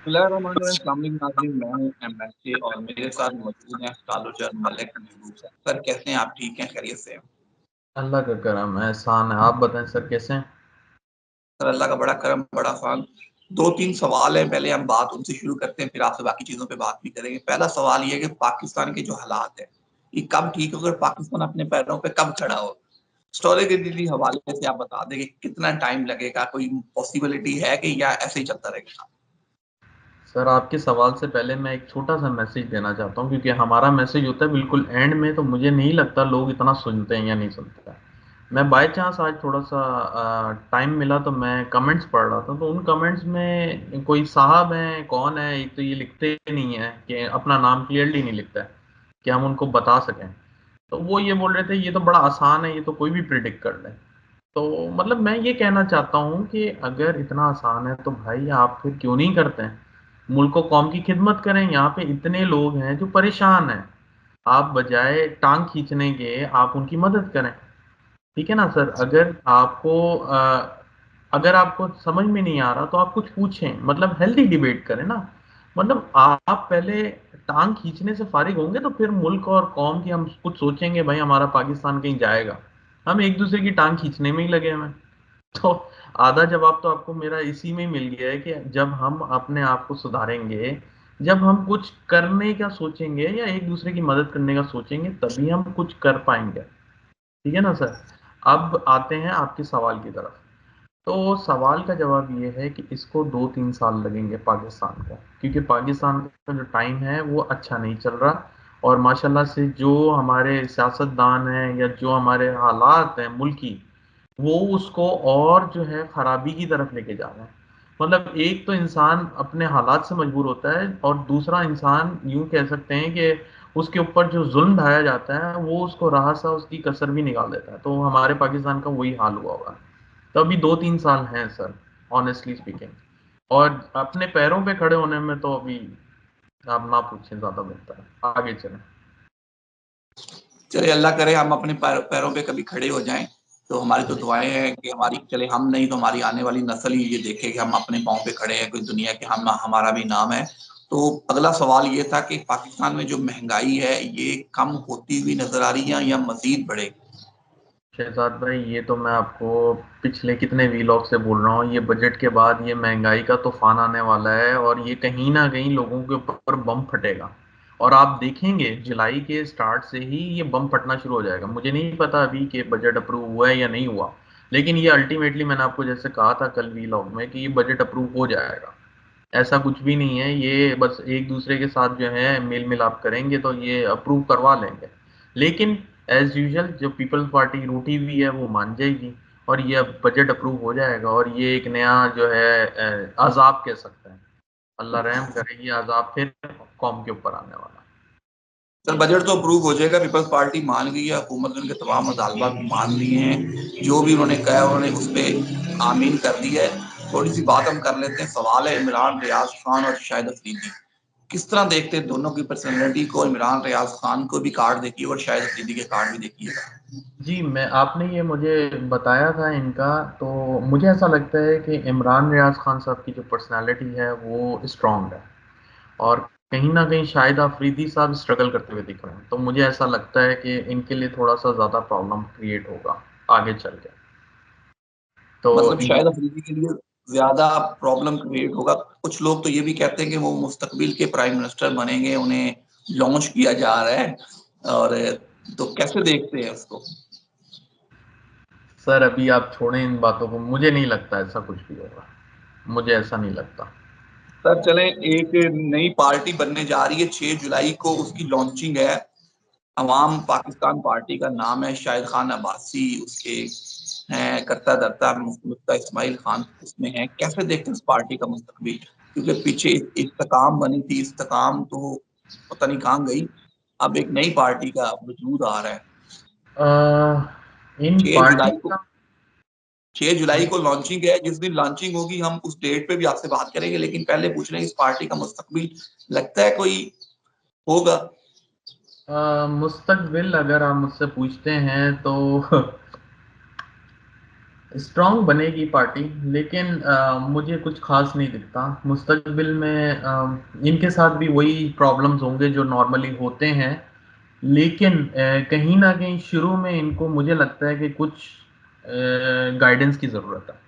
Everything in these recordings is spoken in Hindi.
नाज़रीन, मैं हूं एमएसके और मेरे साथ मौजूद हैं तालुजर मलिक महबूब साहब। सर कैसे हैं आप? ठीक हैं? खैरियत से हैं? अल्लाह का करम है, एहसान है। आप बताएं सर, कैसे हैं? सर अल्लाह का बड़ा करम, बड़ा फजल। दो तीन सवाल हैं, पहले हम बात उनसे शुरू करते हैं, फिर आपसे बाकी चीजों पे बात भी करेंगे। पहला सवाल ये है कि पाकिस्तान के जो हालात है ये कब ठीक होगा, पाकिस्तान अपने पैरों पे कब खड़ा हो? स्टोरेबिलिटी हवाले से आप बता दें कि कितना टाइम लगेगा, कोई पॉसिबिलिटी है कि या ऐसे ही चलता रहेगा? सर, आपके सवाल से पहले मैं एक छोटा सा मैसेज देना चाहता हूँ, क्योंकि हमारा मैसेज होता है बिल्कुल एंड में, तो मुझे नहीं लगता लोग इतना सुनते हैं या नहीं सुनते हैं। मैं बाय चांस आज थोड़ा सा टाइम मिला तो मैं कमेंट्स पढ़ रहा था, तो उन कमेंट्स में कोई साहब हैं, कौन है, एक तो ये लिखते ही नहीं है कि अपना नाम क्लियरली नहीं लिखता है कि हम उनको बता सकें। तो वो ये बोल रहे थे ये तो बड़ा आसान है, ये तो कोई भी प्रिडिक्ट कर ले। तो मतलब मैं ये कहना चाहता हूँ कि अगर इतना आसान है तो भाई आप फिर क्यों नहीं करते हैं? मुल्क और कौम की खिदमत करें। यहाँ पे इतने लोग हैं जो परेशान हैं, आप बजाय टांग खींचने के आप उनकी मदद करें। ठीक है ना सर? अगर आपको समझ में नहीं आ रहा तो आप कुछ पूछें, मतलब हेल्दी डिबेट करें ना। मतलब आप पहले टांग खींचने से फारिग होंगे तो फिर मुल्क और कौम की हम कुछ सोचेंगे, भाई हमारा पाकिस्तान कहीं जाएगा। हम एक दूसरे की टांग खींचने में ही लगे हुए हैं। तो आधा जवाब तो आपको मेरा इसी में ही मिल गया है कि जब हम अपने आप को सुधारेंगे, जब हम कुछ करने का सोचेंगे या एक दूसरे की मदद करने का सोचेंगे, तभी हम कुछ कर पाएंगे। ठीक है ना सर? अब आते हैं आपके सवाल की तरफ। तो सवाल का जवाब ये है कि इसको 2-3 साल लगेंगे पाकिस्तान को, क्योंकि पाकिस्तान का जो टाइम है वो अच्छा नहीं चल रहा। और माशाल्लाह से जो हमारे सियासतदान हैं या जो हमारे हालात हैं मुल्की, वो उसको और जो है खराबी की तरफ लेके जा रहे हैं। मतलब एक तो इंसान अपने हालात से मजबूर होता है, और दूसरा इंसान यूं कह सकते हैं कि उसके ऊपर जो जुल्म ढाया जाता है वो उसको राह सा उसकी कसर भी निकाल देता है। तो हमारे पाकिस्तान का वही हाल हुआ होगा। तो अभी 2-3 साल हैं सर, ऑनेस्टली स्पीकिंग। और अपने पैरों पे खड़े होने में तो अभी आप ना पूछें, ज्यादा बेहतर है, आगे चलें। चले अल्लाह करे हम अपने पैरों पे कभी खड़े हो जाएं। तो हमारी तो दुआएं हैं कि हमारी, चले हम नहीं तो हमारी आने वाली नस्ल ही ये देखे कि हम अपने पाँव पे खड़े हैं, कोई दुनिया के हम हमारा भी नाम है। तो अगला सवाल ये था कि पाकिस्तान में जो महंगाई है ये कम होती हुई नजर आ रही है या मजीद बढ़ेगी? शहजाद भाई, ये तो मैं आपको पिछले कितने वीलॉग से बोल रहा हूँ, ये बजट के बाद ये महंगाई का तूफान आने वाला है, और ये कहीं ना कहीं लोगों के ऊपर बम फटेगा। और आप देखेंगे जुलाई के स्टार्ट से ही ये बम फटना शुरू हो जाएगा। मुझे नहीं पता अभी कि बजट अप्रूव हुआ है या नहीं हुआ, लेकिन ये अल्टीमेटली मैंने आपको जैसे कहा था कल वीलॉग में कि ये बजट अप्रूव हो जाएगा। ऐसा कुछ भी नहीं है, ये बस एक दूसरे के साथ जो है मेल मिलाप करेंगे तो ये अप्रूव करवा लेंगे। लेकिन एज यूजल जो पीपल्स पार्टी रूठी हुई है वो मान जाएगी, और ये अब बजट अप्रूव हो जाएगा, और ये एक नया जो है अजाब कह सकते हैं। अल्लाह रहम करे, ये अजाब फिर कौम के ऊपर आने वाला है। सर बजट तो अप्रूव हो जाएगा, पीपल्स पार्टी मान गई है, हुकूमत ने उनके तमाम मुतालबात मान लिए हैं, जो भी उन्होंने कहा है उन्होंने उस पर आमीन कर दी है। थोड़ी सी बात हम कर लेते हैं, सवाल है इमरान रियाज खान और शाहिद अफरीदी, किस तरह देखते हैं दोनों की पर्सनैलिटी को? इमरान रियाज खान को भी कार्ड देखिए और शाहिद अफरीदी के कार्ड भी देखिएगा। जी, मैं आपने ये मुझे बताया था इनका, तो मुझे ऐसा लगता है कि इमरान रियाज खान साहब की जो पर्सनालिटी है वो स्ट्रांग है, और कहीं ना कहीं शाहिद अफरीदी साहब स्ट्रगल करते हुए दिख रहे हैं। तो मुझे ऐसा लगता है कि इनके लिए थोड़ा सा ज़्यादा प्रॉब्लम क्रिएट होगा आगे चल के। तो मतलब ये शायद अफरीदी के लिए ज्यादा प्रॉब्लम क्रिएट होगा। कुछ लोग तो ये भी कहते हैं कि वो मुस्तकबिल के प्राइम मिनिस्टर बनेंगे, उन्हें लॉन्च किया जा रहा है। और तो कैसे देखते हैं उसको? सर, अभी आप छोड़ें इन बातों को, मुझे नहीं लगता ऐसा कुछ भी होगा। मुझे ऐसा नहीं लगता। सर चलें, एक नई पार्टी बनने जा रही है, 6 जुलाई को उसकी लॉन्चिंग है। अवाम पाकिस्तान पार्टी का नाम है, शाहिद खान अब्बासी उसके हैं, करता धरता मुफ्ता इस्माइल खान उसमें है। कैसे देखते हैं इस पार्टी का मुस्तकबिल? क्योंकि पीछे इस्तेकाम बनी थी, इस्तेकाम तो पता नहीं कहाँ गई। अब एक नई पार्टी का वजूद आ रहा है। इन 6 जुलाई पार्टी को का 6 जुलाई को लॉन्चिंग है। जिस दिन लॉन्चिंग होगी हम उस डेट पे भी आपसे बात करेंगे, लेकिन पहले पूछ रहे हैं इस पार्टी का मुस्तकबिल लगता है कोई होगा? मुस्तकबिल अगर आप मुझसे पूछते हैं तो स्ट्रांग बनेगी पार्टी, लेकिन मुझे कुछ खास नहीं दिखता मुस्तकबिल में। इनके साथ भी वही प्रॉब्लम्स होंगे जो नॉर्मली होते हैं, लेकिन कहीं ना कहीं शुरू में इनको मुझे लगता है कि कुछ गाइडेंस की ज़रूरत है।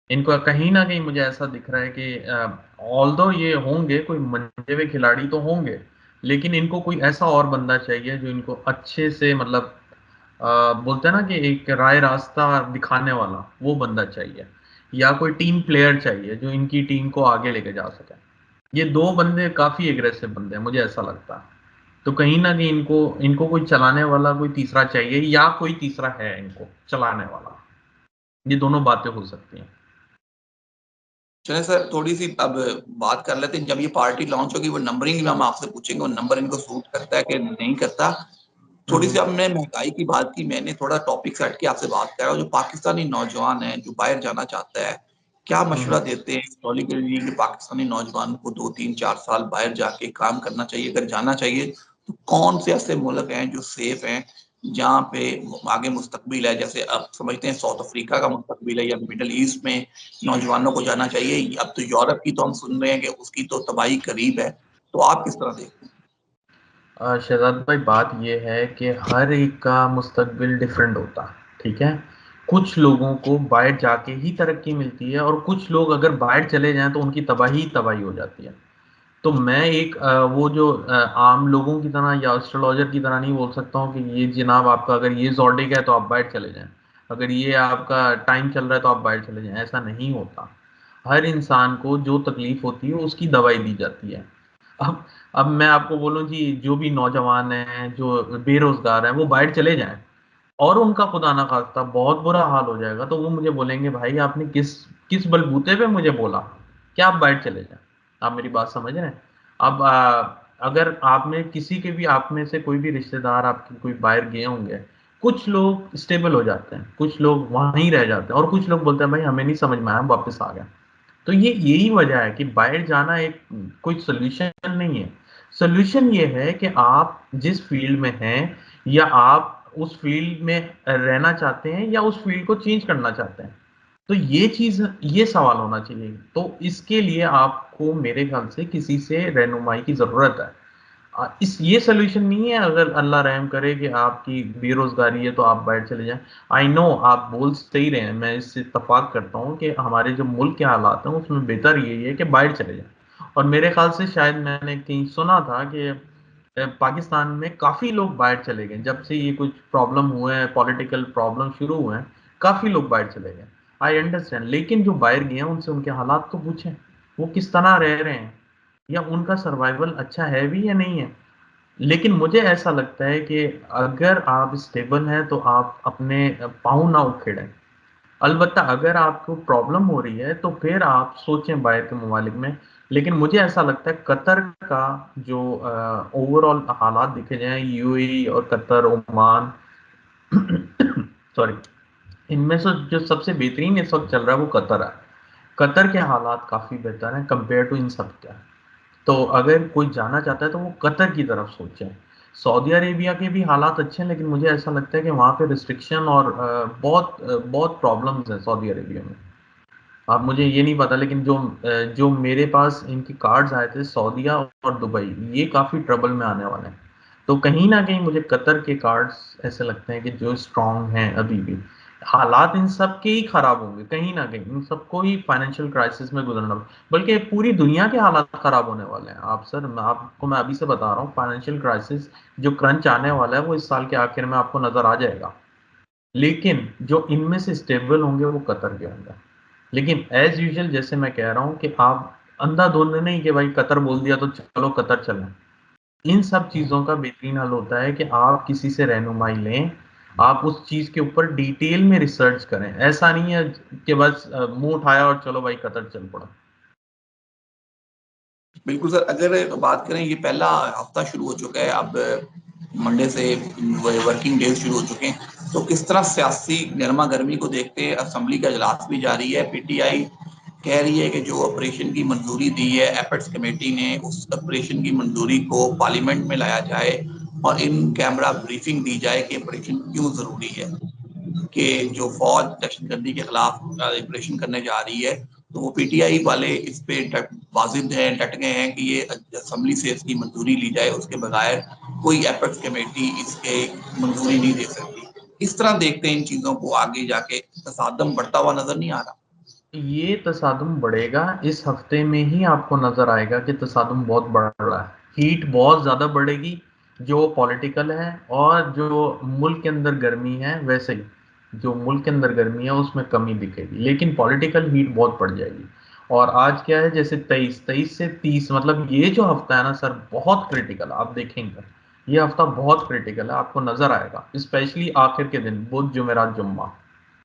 इनको कहीं ना कहीं मुझे ऐसा दिख रहा है कि ऑल्दो ये होंगे कोई मंजे हुए खिलाड़ी तो होंगे, लेकिन इनको कोई ऐसा और बंदा चाहिए जो इनको अच्छे से मतलब बोलते हैं ना कि एक राय रास्ता दिखाने वाला, वो बंदा चाहिए, या कोई टीम प्लेयर चाहिए जो इनकी टीम को आगे लेके जा सके। ये दो बंदे काफी एग्रेसिव बंदे हैं मुझे ऐसा लगता है। तो कहीं ना कहीं इनको इनको कोई चलाने वाला कोई तीसरा चाहिए, या कोई तीसरा है इनको चलाने वाला। ये दोनों बातें हो सकती हैं। चले सर, थोड़ी सी अब बात कर लेते हैं। जब ये पार्टी लॉन्च होगी वो नंबरिंग में हम आपसे पूछेंगे, वो नंबर इनको सूट करता है कि नहीं करता। थोड़ी सी हम्म। हमने महंगाई की बात की, मैंने थोड़ा टॉपिक सेट किया, आपसे बात कर रहा हूँ। जो पाकिस्तानी नौजवान है जो बाहर जाना चाहता है, क्या मशवरा हम्म। देते हैं हिस्टोरिकली कि पाकिस्तानी नौजवान को 2 3 4 साल बाहर जाके काम करना चाहिए? अगर जाना चाहिए तो कौन से ऐसे मुल्क हैं जो सेफ हैं, जहाँ पे आगे मुस्तकबिल है? जैसे अब समझते हैं साउथ अफ्रीका का मुस्तकबिल है, या मिडल ईस्ट में नौजवानों को जाना चाहिए। अब तो यूरोप की तो हम सुन रहे हैं कि उसकी तो तबाही करीब है। तो आप किस तरह देखते हैं? शहजाद भाई, बात ये है कि हर एक का मुस्तकबिल डिफरेंट होता है, ठीक है। कुछ लोगों को बाहर जाके ही तरक्की मिलती है, और कुछ लोग अगर बाहर चले जाएं तो उनकी तबाही तबाही हो जाती है। तो मैं एक वो जो आम लोगों की तरह या एस्ट्रोलॉजर की तरह नहीं बोल सकता हूँ कि ये जनाब आपका अगर ये ज़ोडिक है तो आप बाहर चले जाएं, अगर ये आपका टाइम चल रहा है तो आप बाहर चले जाएं। ऐसा नहीं होता। हर इंसान को जो तकलीफ होती है उसकी दवाई दी जाती है। अब अब मैं आपको बोलूं जी, जो भी नौजवान हैं जो बेरोजगार हैं वो बाहर चले जाएं और उनका खुदा ना खास्ता बहुत बुरा हाल हो जाएगा, तो वो मुझे बोलेंगे भाई आपने किस किस बलबूते पे मुझे बोला क्या आप बाहर चले जाएं। आप मेरी बात समझ रहे हैं? अब अगर आप में किसी के भी आप में से कोई भी रिश्तेदार आपके कोई बाहर गए होंगे, कुछ लोग स्टेबल हो जाते हैं, कुछ लोग वहीं रह जाते हैं, और कुछ लोग बोलते हैं भाई हमें नहीं समझ में आया, हम वापस आ गए। तो ये यही वजह है कि बाहर जाना एक कोई सोल्यूशन नहीं है। सोल्यूशन ये है कि आप जिस फील्ड में हैं, या आप उस फील्ड में रहना चाहते हैं, या उस फील्ड को चेंज करना चाहते हैं। तो ये चीज, ये सवाल होना चाहिए। तो इसके लिए आपको मेरे ख्याल से किसी से रहनुमाई की जरूरत है। इस ये सोल्यूशन नहीं है अगर अल्लाह रहम करे कि आपकी बेरोजगारी है तो आप बाहर चले जाएं। आई नो आप बोल सही रहे हैं, मैं इससे इत्तेफाक करता हूँ कि हमारे जो मुल्क के हालात हैं उसमें बेहतर यही है कि बाहर चले जाएं। और मेरे ख्याल से शायद मैंने कहीं सुना था कि पाकिस्तान में काफी लोग बाहर चले गए जब से ये कुछ प्रॉब्लम हुए हैं, पॉलिटिकल प्रॉब्लम शुरू हुए हैं। काफी लोग बाहर चले गए। आई अंडरस्टैंड, लेकिन जो बाहर गए हैं उनसे उनके हालात तो पूछें, वो किस तरह रह रहे हैं, या उनका सर्वाइवल अच्छा है भी या नहीं है। लेकिन मुझे ऐसा लगता है कि अगर आप स्टेबल हैं तो आप अपने पाँव ना उखेड़ें। अलबत्ता अगर आपको प्रॉब्लम हो रही है तो फिर आप सोचें बाहर के ममालिक में। लेकिन मुझे ऐसा लगता है कतर का जो ओवरऑल हालात देखे जाएं, यूएई और कतर, ओमान सॉरी, इनमें से जो सबसे बेहतरीन इस वक्त चल रहा है वो कतर है। कतर के हालात काफ़ी बेहतर हैं कंपेयर टू इन सब के। तो अगर कोई जाना चाहता है तो वो कतर की तरफ सोचे। सऊदी अरेबिया के भी हालात अच्छे हैं, लेकिन मुझे ऐसा लगता है कि वहाँ पे रिस्ट्रिक्शन और बहुत प्रॉब्लम्स हैं सऊदी अरेबिया में। अब मुझे ये नहीं पता, लेकिन जो मेरे पास इनके कार्ड्स आए थे सऊदीया और दुबई, ये काफ़ी ट्रबल में आने वाले हैं। तो कहीं ना कहीं मुझे कतर के कार्ड्स ऐसे लगते हैं कि जो स्ट्रांग हैं अभी भी। हालात इन सब के ही खराब होंगे, कहीं ना कहीं इन सबको ही फाइनेंशियल क्राइसिस में गुजरना, बल्कि पूरी दुनिया के हालात खराब होने वाले हैं। आप सर, मैं अभी से बता रहा हूँ, फाइनेंशियल क्राइसिस जो क्रंच आने वाला है वो इस साल के आखिर में आपको नजर आ जाएगा। लेकिन जो इनमें से स्टेबल होंगे वो कतर के होंगे। लेकिन एज यूजुअल जैसे मैं कह रहा हूँ कि आप अंधाधुंध नहीं कि भाई कतर बोल दिया तो चलो कतर चलें। इन सब चीज़ों का बेहतरीन हल होता है कि आप किसी से रहनुमाई लें, आप उस चीज़ के ऊपर डिटेल में रिसर्च करें। ऐसा नहीं है कि बस मुंह उठाया और चलो भाई कतर चल पड़ा। बिल्कुल सर, अगर बात करें, ये पहला हफ्ता शुरू हो चुका है अब, मंडे से वर्किंग डेज शुरू हो चुके हैं। तो किस तरह सियासी गर्मा गर्मी को देखते हैं, असेंबली का इजलास भी जारी है। पीटीआई कह रही है कि जो ऑपरेशन की मंजूरी दी है एपेक्स कमेटी ने, उस ऑपरेशन की मंजूरी को पार्लियामेंट में लाया जाए और इन कैमरा ब्रीफिंग दी जाए कि ऑपरेशन क्यों जरूरी है। कि जो फौज दहशतगर्दी के खिलाफ ऑपरेशन करने जा रही है, तो वो पीटीआई वाले इस पे वाजिब हैं, डट गए हैं कि ये असेंबली से इसकी मंजूरी ली जाए, उसके बगैर कोई एपेक्स कमेटी इसके मंजूरी नहीं दे सकती। इस तरह देखते हैं इन चीजों को, आगे जाके तसादम बढ़ता हुआ नजर नहीं आ रहा? ये तसादुम बढ़ेगा, इस हफ्ते में ही आपको नजर आएगा कि तसादुम बहुत बढ़ रहा है, हीट बहुत ज्यादा बढ़ेगी, जो पॉलिटिकल है और जो मुल्क के अंदर गर्मी है, वैसे ही जो मुल्क के अंदर गर्मी है उसमें कमी दिखेगी, लेकिन पॉलिटिकल हीट बहुत बढ़ जाएगी। और आज क्या है, जैसे 23 से 30, मतलब ये जो हफ्ता है ना सर, बहुत क्रिटिकल, आप देखेंगे ये हफ्ता बहुत क्रिटिकल है, आपको नजर आएगा, स्पेशली आखिर के दिन बुध जुमेरात जुम्मा,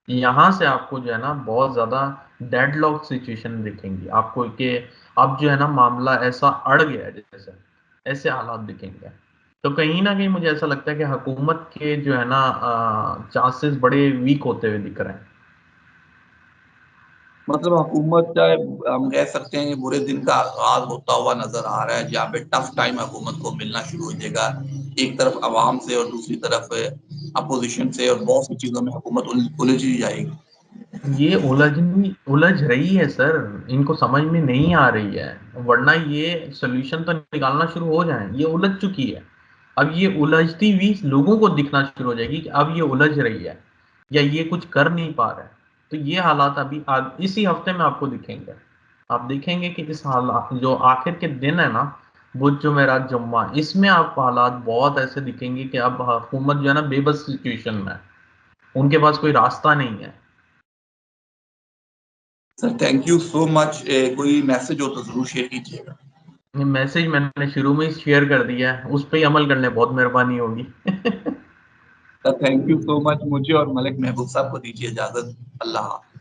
यहाँ से आपको जो है ना बहुत ज्यादा डेडलॉक सिचुएशन दिखेंगी आपको, कि अब जो है ना मामला ऐसा अड़ गया है, जैसे ऐसे हालात दिखेंगे। तो कहीं ना कहीं मुझे ऐसा लगता है कि हुकूमत के जो है ना चांसेस बड़े वीक होते हुए दिख रहे हैं। मतलब हुकूमत चाहे, हम कह सकते हैं कि बुरे दिन का आगाज होता हुआ नजर आ रहा है, जहाँ पे टफ टाइम हुकूमत को मिलना शुरू हो जाएगा, एक तरफ अवाम से और दूसरी तरफ अपोजिशन से, और बहुत सी चीजों में हुकूमत उलझ ही जाएगी। ये उलझ रही है सर, इनको समझ में नहीं आ रही है, वरना ये सोल्यूशन तो निकालना शुरू हो जाए, ये उलझ चुकी है। अब ये उलझती हुई लोगों को दिखना शुरू हो जाएगी कि अब ये उलझ रही है या ये कुछ कर नहीं पा रहा है। तो ये हालात अभी इसी हफ्ते में आपको दिखेंगे। आप देखेंगे कि इस हालात जो आखिर के दिन है ना, बुध जुमेरात जुम्मा, इसमें आपको हालात बहुत ऐसे दिखेंगे कि अब हुकूमत जो है ना बेबस सिचुएशन में है, उनके पास कोई रास्ता नहीं है। Sir thank you so much. कोई मैसेज हो तो जरूर शेयर कीजिएगा। ये मैसेज मैंने शुरू में ही शेयर कर दिया है, उस पर ही अमल करने बहुत मेहरबानी होगी। Sir thank you so much. मुझे और मलिक महबूब साहब को दीजिए इजाजत। अल्लाह हाफ़िज़।